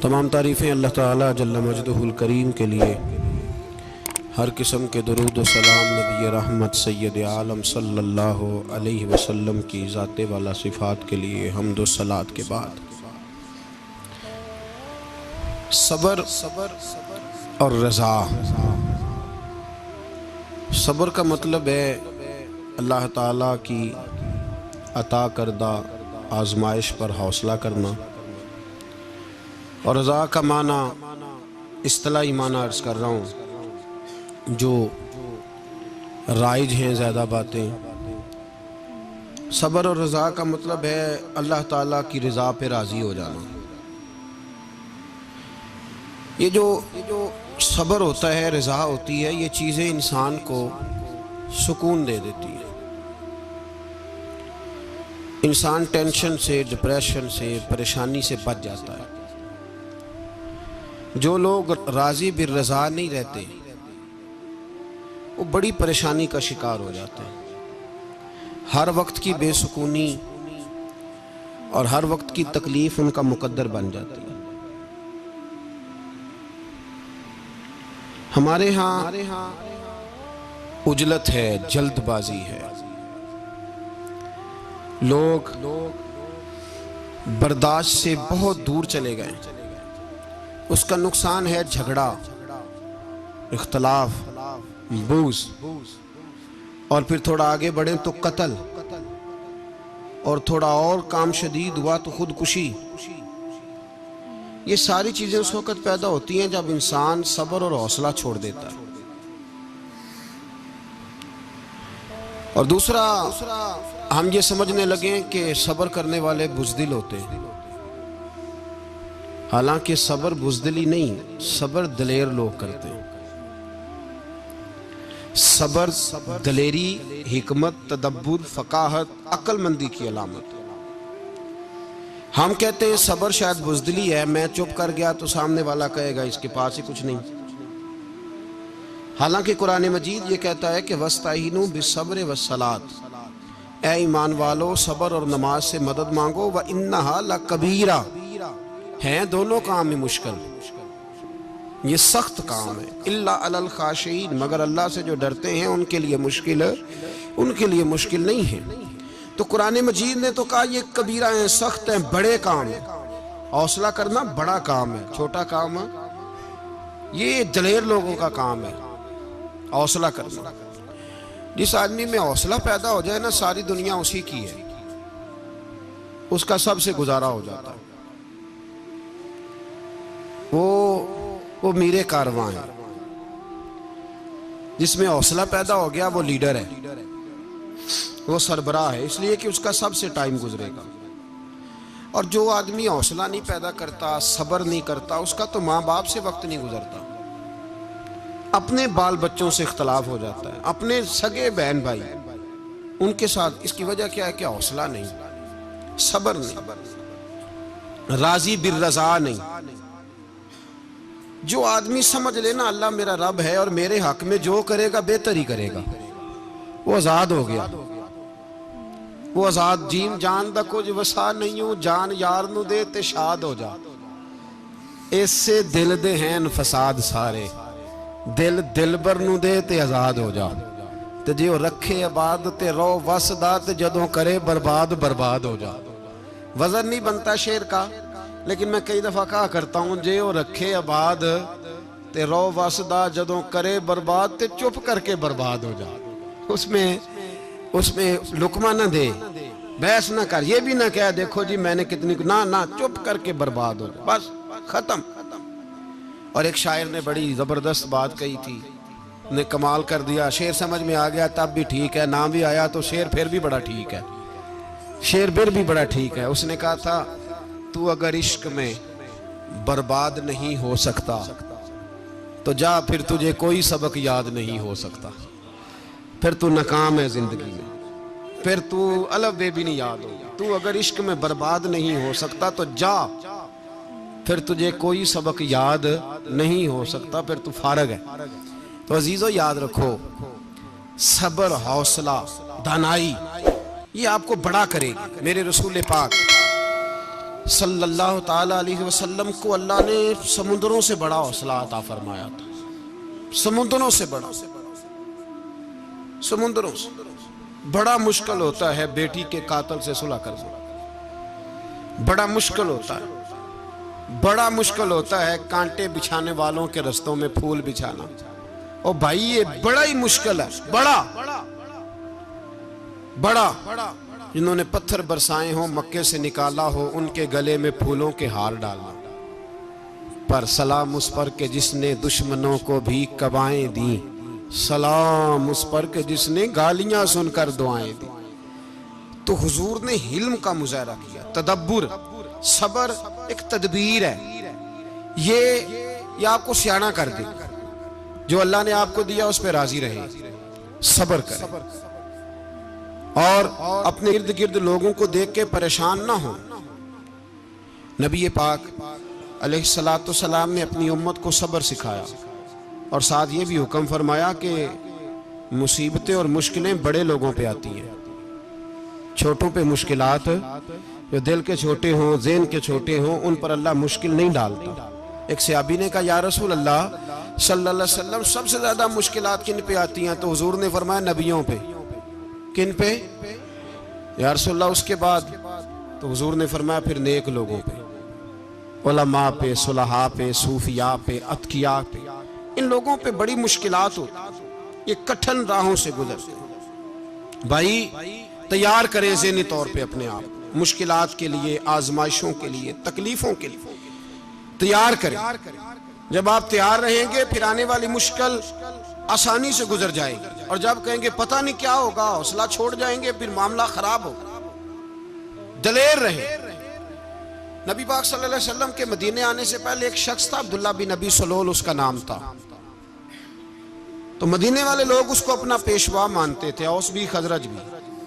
तमाम तारीफ़ें अल्लाह ताला जल्ल मजदुहुल करीम के लिए। हर किस्म के दुरूद व सलाम नबी रहमत सैयद आलम सल्लल्लाहु अलैहि वसल्लम की ज़ाते वाला सिफ़ात के लिए हम्द व सलात के बाद सबर और रज़ा। सबर का मतलब है अल्लाह ताला की अता करदा आजमाइश पर हौसला करना, और रज़ा का माना इस्तिलाही माना अर्ज़ कर रहा हूँ जो राइज हैं ज़्यादा बातें। सबर और रज़ा का मतलब है अल्लाह ताला की रज़ा पे राज़ी हो जाना। ये जो सबर होता है, रज़ा होती है, ये चीज़ें इंसान को सुकून दे देती हैं। इंसान टेंशन से, डिप्रेशन से, परेशानी से बच जाता है। जो लोग राज़ी बिर रज़ा नहीं रहते वो बड़ी परेशानी का शिकार हो जाते हैं। हर वक्त की बेसुकूनी और हर वक्त की तकलीफ़ उनका मुकद्दर बन जाती है। हमारे यहाँ उजलत है, जल्दबाजी है, लोग बर्दाश्त से बहुत दूर चले गए। उसका नुकसान है झगड़ा, इख्तलाफ, बूज़, और फिर थोड़ा आगे बढ़े तो कत्ल, और थोड़ा और काम शदीद हुआ तो खुदकुशी। ये सारी चीज़ें उस वक़्त पैदा होती हैं जब इंसान सब्र और हौसला छोड़ देता है। और दूसरा, हम ये समझने लगे कि सब्र करने वाले बुज़दिल होते हैं। हालांकि सब्र बुज़दिली नहीं, सब्र दलेर लोग करते हैं। सब्र दलेरी, हिकमत, तदब्बुर, फ़काहत, अक्लमंदी की अलामत। हम कहते हैं सब्र शायद बुज़दिली है, मैं चुप कर गया तो सामने वाला कहेगा इसके पास ही कुछ नहीं। हालांकि कुरान मजीद ये कहता है कि वस्ताइनु बिस्सब्र वस्सलात, ए ईमान वालो सब्र और नमाज से मदद मांगो, व इन्नहा लकबीरा, हैं दोनों काम में मुश्किल, ये सख्त काम है। इल्ला अलल खाशीन, मगर अल्लाह से जो डरते हैं उनके लिए मुश्किल है, उनके लिए मुश्किल नहीं है। तो कुरान मजीद ने तो कहा ये कबीरा है, सख्त है, बड़े काम है। हौसला करना बड़ा काम है, छोटा काम है, ये दलेर लोगों का काम है हौसला करना। जिस आदमी में हौसला पैदा हो जाए ना, सारी दुनिया उसी की है, उसका सबसे गुजारा हो जाता है। वो मीरे कारवां है। जिसमें हौसला पैदा हो गया वो लीडर है, वो सरबराह है, इसलिए कि उसका सबसे टाइम गुजरेगा। और जो आदमी हौसला नहीं पैदा करता, सब्र नहीं करता, उसका तो माँ बाप से वक्त नहीं गुजरता, अपने बाल बच्चों से इख्तलाफ हो जाता है, अपने सगे बहन भाई उनके साथ। इसकी वजह क्या है कि हौसला नहीं, सब्र नहीं, राज़ी बिर रज़ा नहीं। जो आदमी समझ लेना अल्लाह मेरा रब है और मेरे हक में जो करेगा बेहतर ही करेगा, वो आज़ाद हो गया। वो आज़ाद जीन जान दा कुछ वसा नहीं हूं, जान यार नू दे ते शाद हो जा। इससे दिल दे हैं फसाद सारे, दिल दिलबर नू दे ते आज़ाद हो जा। ते जे वो रखे आबाद ते रो वसदा, ते जदों करे बर्बाद बर्बाद हो जा। वजन नहीं बनता शेर का, लेकिन मैं कई दफ़ा कहा करता हूँ, जे वो रखे आबाद ते रो वसदा, जदों करे बर्बाद ते चुप करके बर्बाद हो जा। उसमें लुकमा ना दे, बहस ना कर, ये भी ना कह देखो जी मैंने कितनी, ना, चुप करके बर्बाद हो जा, बस खत्म। और एक शायर ने बड़ी ज़बरदस्त बात कही थी, ने कमाल कर दिया। शेर समझ में आ गया तब भी ठीक है, ना भी आया तो शेर फिर भी बड़ा ठीक है, शेर फिर भी बड़ा ठीक है। उसने कहा था, तू अगर इश्क में बर्बाद नहीं हो सकता तो जा, फिर तुझे कोई सबक याद नहीं हो सकता, फिर तू नाकाम है जिंदगी में, फिर तू अलफ बे भी नहीं याद होगा। तू अगर इश्क में बर्बाद नहीं हो सकता तो जा, फिर तुझे कोई सबक याद नहीं हो सकता, फिर तू फारग है। तो अजीजों याद रखो, सब्र, हौसला, दानाई, ये आपको बड़ा करेगी। मेरे रसूल पाक सल्लल्लाहु ताला अलैहि वसल्लम को अल्लाह ने समुद्रों से बड़ा हौसला अता फरमाया था, समुद्रों से बड़ा, समुद्रों से बड़ा मुश्किल होता है बेटी के कातिल से सुलह करना, बड़ा मुश्किल होता है, बड़ा मुश्किल होता है कांटे बिछाने वालों के रस्तों में फूल बिछाना। और भाई ये बड़ा ही मुश्किल है, बड़ा बड़ा जिन्होंने पत्थर बरसाए हो, मक्के से निकाला हो, उनके गले में फूलों के हार डालना। पर सलाम उस पर के जिसने दुश्मनों को भी कबाएं दी, सलाम उस पर के जिसने गालियां सुनकर दुआएं दी। तो हुजूर ने हिल्म का मुजाहरा किया, तदब्बुर, सबर एक तदबीर है, ये आपको सियाना कर दे। जो अल्लाह ने आपको दिया उस पर राजी रहे, सबर करे और अपने इर्द गिर्द लोगों को देख के परेशान ना हो। नबी पाक अलैहिस्सलातु सलाम ने अपनी उम्मत को सब्र सिखाया और साथ ये भी हुक्म फरमाया कि मुसीबतें और मुश्किलें बड़े लोगों पे आती हैं, छोटों पे मुश्किलात, जो दिल के छोटे हों, ज़हन के छोटे हों, उन पर अल्लाह मुश्किल नहीं डालता। एक सहाबी ने कहा, या रसूल अल्लाह सल्लल्लाहु अलैहि वसल्लम, सबसे ज्यादा मुश्किलात किन पे आती हैं? तो हुजूर ने फरमाया नबियों पे। किन पे? या रसूल अल्लाह उसके बाद? तो हुजूर ने फरमाया फिर नेक लोगों पे, उलमा पे, सुलहा पे, सूफिया पे, अतकिया पे, इन लोगों पे बड़ी मुश्किलात होती, ये कठिन राहों से गुजरते। भाई तैयार करें ज़हनी तौर पे अपने आप मुश्किलात के लिए, आजमाइशों के लिए, तकलीफों के लिए तैयार करें। जब आप तैयार रहेंगे फिर आने वाली मुश्किल आसानी से गुजर जाएगी, और जब कहेंगे पता नहीं क्या होगा, हौसला छोड़ जाएंगे, फिर मामला खराब होगा। दलेर रहे। नबी पाक सल्लल्लाहु अलैहि वसल्लम के मदीने आने से पहले एक शख्स था, अब्दुल्ला बिन नबी सलोल उसका नाम था। तो मदीने वाले लोग उसको अपना पेशवा मानते थे, औस भी खजरज भी,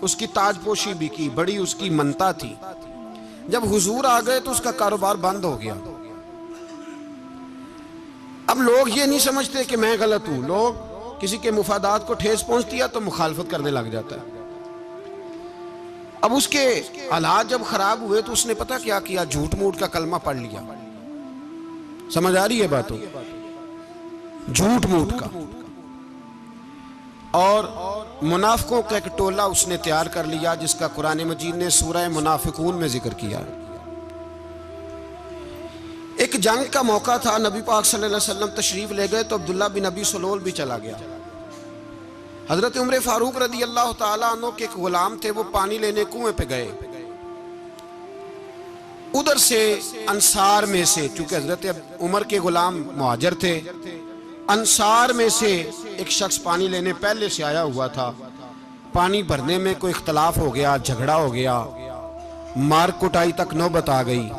उसकी ताजपोशी भी की, बड़ी उसकी मनता थी। जब हुजूर आ गए तो उसका कारोबार बंद हो गया। अब लोग ये नहीं समझते कि मैं गलत हूं, लोग किसी के मुफादात को ठेस पहुंचती है तो मुखालफत करने लग जाता है। अब उसके हालात जब खराब हुए तो उसने पता क्या किया, झूठ मूठ का कलमा पढ़ लिया। समझ आ रही है बातों? झूठ मूठ का, और मुनाफिकों का एक टोला उसने तैयार कर लिया, जिसका कुरान मजीद ने सूरह मुनाफिकून में जिक्र किया। एक जंग का मौका था, नबी पाक सल्लल्लाहु अलैहि वसल्लम तशरीफ ले गए तो अब्दुल्ला बिन नबी सलोल भी चला गया। हजरत उमर फारूक रदी अल्लाह ताला अन्हु के एक गुलाम थे, वो पानी लेने कुएं पे गए। उधर से अंसार में से, चूंकि हजरत उमर के गुलाम मुहाजिर थे, अंसार में से एक शख्स पानी लेने पहले से आया हुआ था। पानी भरने में कोई इख्तलाफ हो गया, झगड़ा हो गया, मार कुटाई तक नौबत आ गई।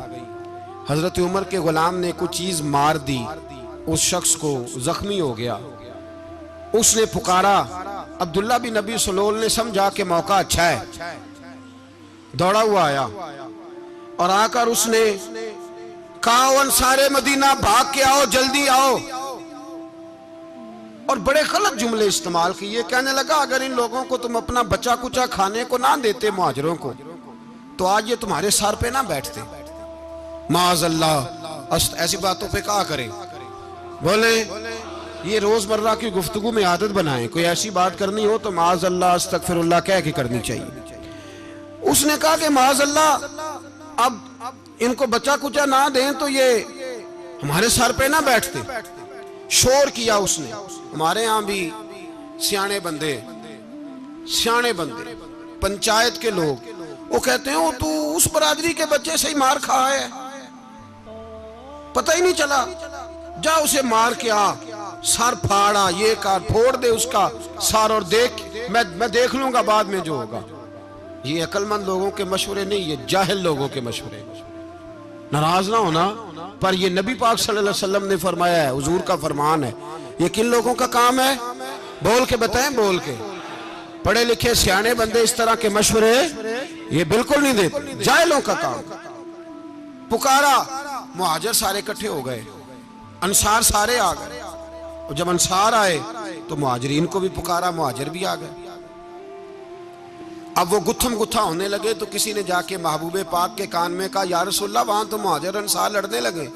हजरत उमर के गुलाम ने कुछ चीज मार दी, उस शख्स को जख्मी हो गया। उसने पुकारा, अब्दुल्ला बिन नबी सलोल ने समझा कि मौका अच्छा है, दौड़ा हुआ आया और आकर उसने कहा, अंसारे मदीना भाग के आओ, जल्दी आओ। और बड़े गलत जुमले इस्तेमाल किए। कहने लगा, अगर इन लोगों को तुम अपना बचा कुचा खाने को ना देते मुहाजिरों को, तो आज ये तुम्हारे सर पे ना बैठते। माअज़ल्लाह, ऐसी बातों पे कहा करें। बोले ये रोजमर्रा की गुफ्तगू में आदत बनाए, कोई ऐसी बात करनी हो तो माअज़ल्लाह अस्तगफिरुल्लाह कह के करनी चाहिए। उसने कहा कि माअज़ल्लाह, अब इनको बचा कुचा ना दें तो ये हमारे सर पे ना बैठते। शोर किया उसने। हमारे यहाँ भी सियाने बंदे पंचायत के लोग, वो कहते हैं, तू उस बरादरी के बच्चे से ही मार खा है, पता ही नहीं चला, जा उसे मार के आ, सर फाड़ा, ये कर, फोड़ दे उसका सर, और देख मैं देख लूंगा बाद में जो होगा। ये अक्लमंद लोगों के मशवरे नहीं, ये जाहिल लोगों के मशवरे। नाराज ना होना, पर ये नबी पाक सल्लल्लाहु अलैहि वसल्लम ने फरमाया है, हुजूर का फरमान है। ये किन लोगों का काम है? बोल के बताएं, बोल के। पढ़े लिखे सियाने बंदे इस तरह के मशवरे ये बिल्कुल नहीं देते, जाहिलों का काम। पुकारा, मुहाजिर सारे इकट्ठे हो गए, अंसार सारे आ गए। और जब अंसार आए तो मुहाजिरीन को भी पुकारा, मुहाजिर भी आ गए। अब वो गुत्थम गुत्था होने लगे तो किसी ने जाके महबूबे पाक के कान में कहा, या रसूलल्लाह वहां तो मुहाजिर अंसार लड़ने लगे,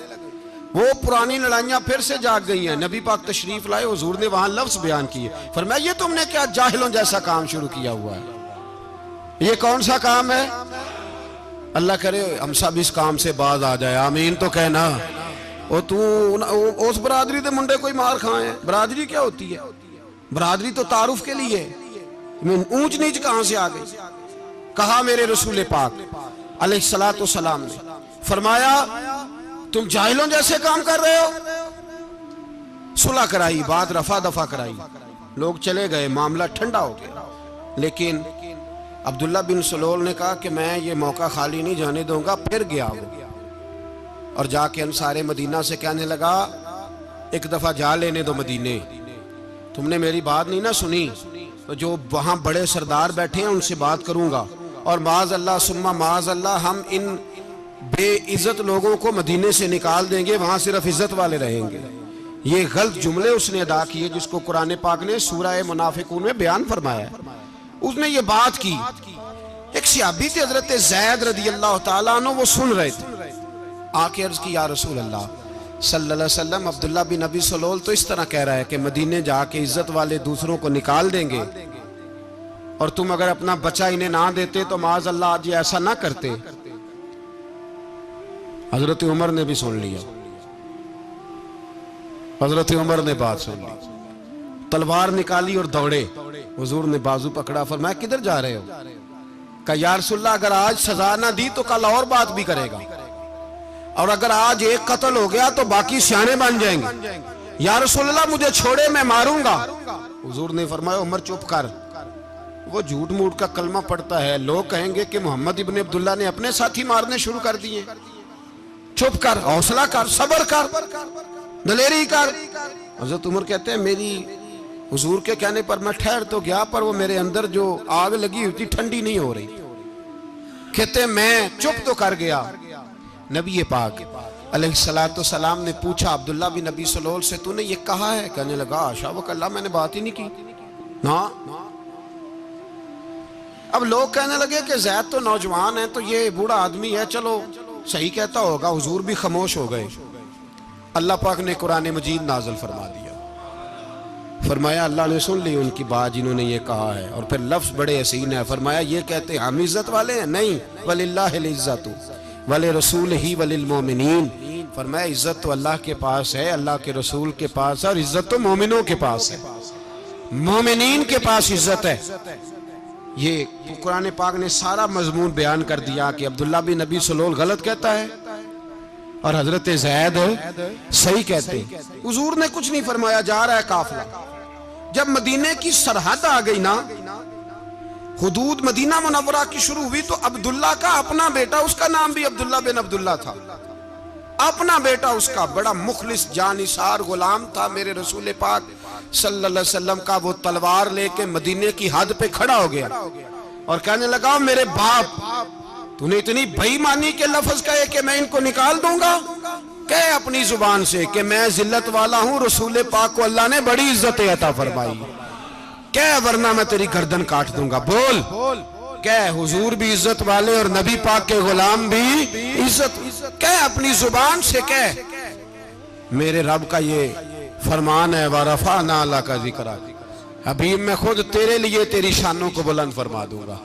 वो पुरानी लड़ाइयां फिर से जाग गई हैं। नबी पाक तशरीफ लाए, हुजूर ने वहां लफ्ज बयान किए, फरमाया ये तुमने क्या जाहिलों जैसा काम शुरू किया हुआ है, ये कौन सा काम है? अल्लाह करे हम सब इस काम से बाज आ जाए, आमीन तो कहना। और तू उस बरादरी के मुंडे कोई मार खाए है? बरादरी क्या होती है? बरादरी तो तारुफ के लिए, ऊंच नीच कहां से आ गई? कहा मेरे रसूल पाक अलैहिस्सलातु सलाम ने, फरमाया तुम जाहिलों जैसे काम कर रहे हो। सुलह कराई, बात रफा दफा कराई, लोग चले गए, मामला ठंडा हो गया। लेकिन अब्दुल्ला बिन सलोल ने कहा कि मैं ये मौका खाली नहीं जाने दूंगा। फिर गया वो और जाके अंसारे मदीना से कहने लगा, एक दफा जा लेने दो मदीने, तुमने मेरी बात नहीं ना सुनी तो जो वहां बड़े सरदार बैठे हैं उनसे बात करूंगा, और माज अल्लाह सुम्मा माज अल्लाह हम इन बेइज्जत लोगों को मदीने से निकाल देंगे, वहां सिर्फ इज्जत वाले रहेंगे। ये गलत जुमले उसने अदा किए जिसको कुरान पाक ने सूरह मुनाफिकून में बयान फरमाया। उसने ये बात की। एक सहाबी थे हजरत ज़ैद रदी अल्लाह तआला अन्हु, वो सुन रहे थे, आके अर्ज की, या रसूल अल्लाह सल्लल्लाहु अलैहि वसल्लम, अब्दुल्ला बिन नबी सलोल तो इस तरह कह रहा है कि मदीने जाके इज्जत वाले दूसरों को निकाल देंगे, और तुम अगर अपना बच्चा इन्हें ना देते तो माज अल्लाह आज ऐसा ना करते। हजरत उमर ने भी सुन लिया, हजरत उमर ने बात सुन ली, तलवार निकाली और दौड़े। हुजूर ने बाजू पकड़ा, फरमाया किधर जा रहे हो? कहा या रसूलल्लाह अगर आज सजा ना दी तो कल और बात भी करेगा, और अगर आज एक कत्ल हो गया तो बाकी सियाने बन जाएंगे। या रसूलल्लाह मुझे छोड़े, मैं मारूंगा। हुजूर ने फरमाया उमर चुप कर, वो झूठ मूठ का कलमा पढ़ता है, लोग कहेंगे कि मोहम्मद इब्ने अब्दुल्ला ने अपने साथी मारने शुरू कर दिए। चुप कर, हौसला कर, सब्र कर, दलेरी कर। हजरत उमर कहते हैं मेरी हुजूर के कहने पर मैं ठहर तो गया, पर वो मेरे अंदर जो आग लगी हुई थी ठंडी नहीं हो रही। कहते मैं चुप तो कर गया। नबी पाक अलैहिस्सलातु सलाम ने पूछा अब्दुल्ला बिन नबी सलोल से, तूने ये कहा है? कहने लगा आशा व कल्ला, मैंने बात ही नहीं की ना। अब लोग कहने लगे कि ज़ैद तो नौजवान है, तो ये बूढ़ा आदमी है, चलो सही कहता होगा। हुजूर भी खामोश हो गए। अल्लाह पाक ने कुरान मजीद नाज़िल फरमा दिया, फरमाया अल्लाह ने सुन ली उनकी बात जिन्होंने ये कहा है। और फिर लफ्ज बड़े हसीन है, फरमाया ये कहते हम इज्जत वाले हैं? नहीं, वलिल्लाहिल इज्जतु वले रसूल ही वलिल मोमिनीन। फरमाया इज्जत तो अल्लाह के पास है, अल्लाह के रसूल के पास है, और इज्जत तो मोमिनों के पास है, मोमिनीन के पास इज्जत है। ये कुरान पाक ने सारा मजमून बयान कर दिया कि अब्दुल्ला बिन नबी सलोल गलत कहता है और हजरत ज़ैद सही कहते। हुजूर ने कुछ नहीं फरमाया, जा रहा है काफिला। जब मदीने की सरहद आ गई ना, हुदूद मदीना मुनव्वरा की शुरू हुई, तो अब्दुल्ला का अपना बेटा, उसका नाम भी अब्दुल्ला बिन अब्दुल्ला था, अपना बेटा उसका बड़ा मुखलिस जानिसार गुलाम था मेरे रसूल पाक सल्लल्लाहु अलैहि वसल्लम का। वो तलवार लेके मदीने की हद पे खड़ा हो गया और कहने लगा मेरे बाप, तूने इतनी बेईमानी के लफ्ज कहे कि मैं इनको निकाल दूंगा? कहे अपनी जुबान से कि मैं जिल्लत वाला हूं, रसूल पाक को अल्लाह ने बड़ी इज्जत अता फरमाई, कह वरना मैं तेरी गर्दन काट दूंगा। बोल, कह हुजूर भी इज्जत वाले और नबी पाक के गुलाम भी इज्जत, कह अपनी जुबान से कह। मेरे रब का ये फरमान है, वरफाना लका ज़िक्रा, हबीब मैं खुद तेरे लिए तेरी शानों को बुलंद फरमा दूंगा।